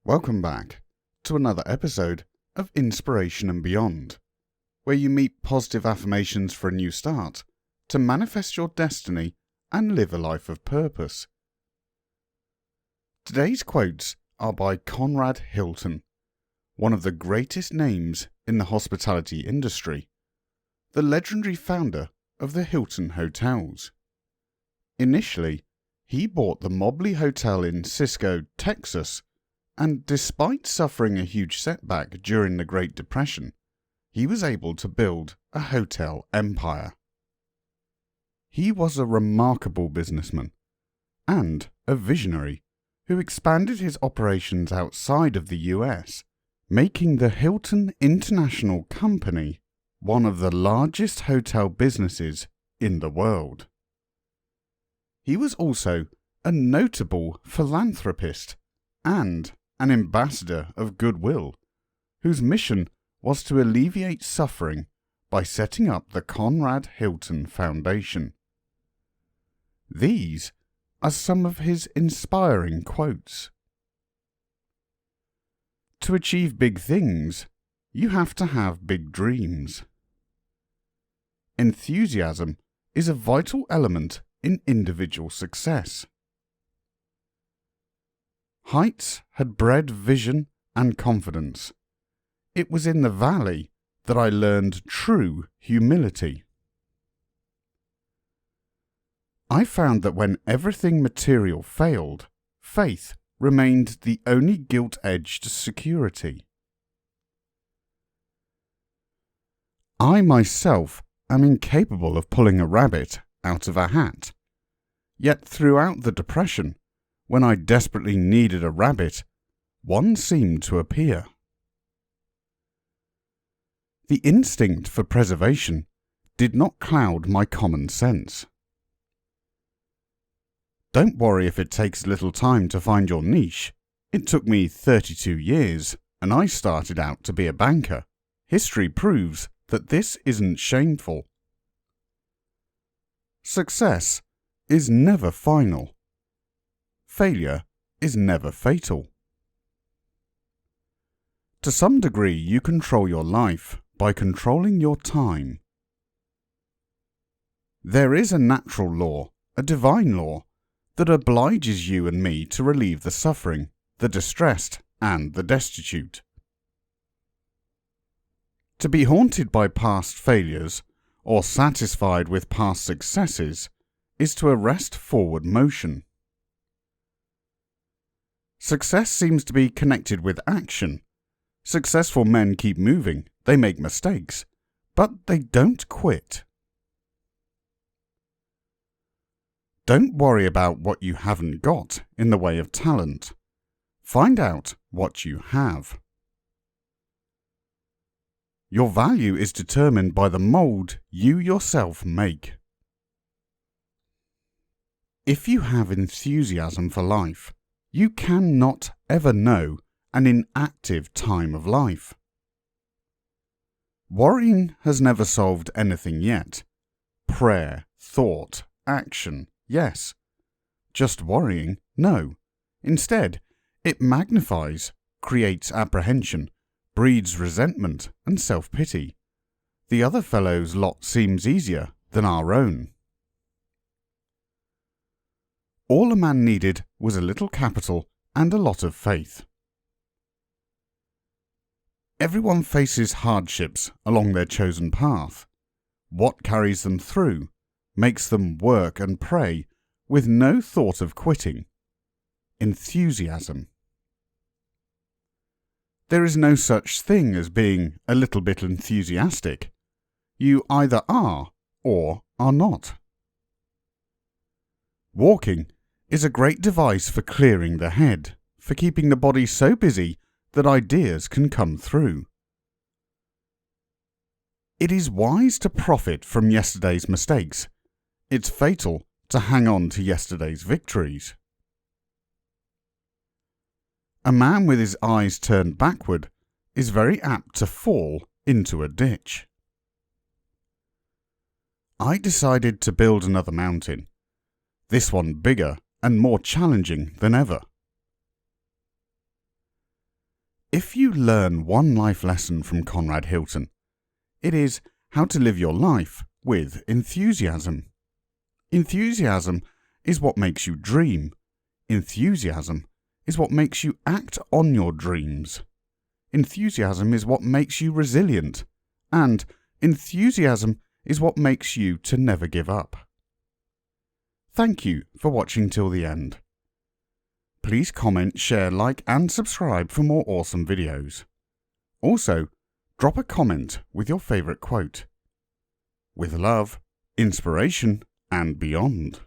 Welcome back to another episode of Inspiration and Beyond, where you meet positive affirmations for a new start to manifest your destiny and live a life of purpose. Today's quotes are by Conrad Hilton, one of the greatest names in the hospitality industry, the legendary founder of the Hilton Hotels. Initially, he bought the Mobley Hotel in Cisco, Texas, and despite suffering a huge setback during the Great Depression, he was able to build a hotel empire. He was a remarkable businessman and a visionary who expanded his operations outside of the US, making the Hilton International Company one of the largest hotel businesses in the world. He was also a notable philanthropist and an ambassador of goodwill, whose mission was to alleviate suffering by setting up the Conrad Hilton Foundation. These are some of his inspiring quotes. To achieve big things, you have to have big dreams. Enthusiasm is a vital element in individual success. Heights had bred vision and confidence. It was in the valley that I learned true humility. I found that when everything material failed, faith remained the only gilt-edged security. I myself am incapable of pulling a rabbit out of a hat. Yet throughout the Depression, when I desperately needed a rabbit, one seemed to appear. The instinct for preservation did not cloud my common sense. Don't worry if it takes little time to find your niche. It took me 32 years, and I started out to be a banker. History proves that this isn't shameful. Success is never final. Failure is never fatal. To some degree, you control your life by controlling your time. There is a natural law, a divine law, that obliges you and me to relieve the suffering, the distressed, and the destitute. To be haunted by past failures or satisfied with past successes is to arrest forward motion. Success seems to be connected with action. Successful men keep moving, they make mistakes, but they don't quit. Don't worry about what you haven't got in the way of talent. Find out what you have. Your value is determined by the mold you yourself make. If you have enthusiasm for life, you cannot ever know an inactive time of life. Worrying has never solved anything yet. Prayer, thought, action, yes. Just worrying, no. Instead, it magnifies, creates apprehension, breeds resentment and self-pity. The other fellow's lot seems easier than our own. All a man needed was a little capital and a lot of faith. Everyone faces hardships along their chosen path. What carries them through makes them work and pray with no thought of quitting. Enthusiasm. There is no such thing as being a little bit enthusiastic. You either are or are not. Walking is a great device for clearing the head, for keeping the body so busy that ideas can come through. It is wise to profit from yesterday's mistakes. It's fatal to hang on to yesterday's victories. A man with his eyes turned backward is very apt to fall into a ditch. I decided to build another mountain, this one bigger and more challenging than ever. If you learn one life lesson from Conrad Hilton, it is how to live your life with enthusiasm. Enthusiasm is what makes you dream. Enthusiasm is what makes you act on your dreams. Enthusiasm is what makes you resilient. And enthusiasm is what makes you to never give up. Thank you for watching till the end. Please comment, share, like and subscribe for more awesome videos. Also, drop a comment with your favourite quote. With love, inspiration and beyond.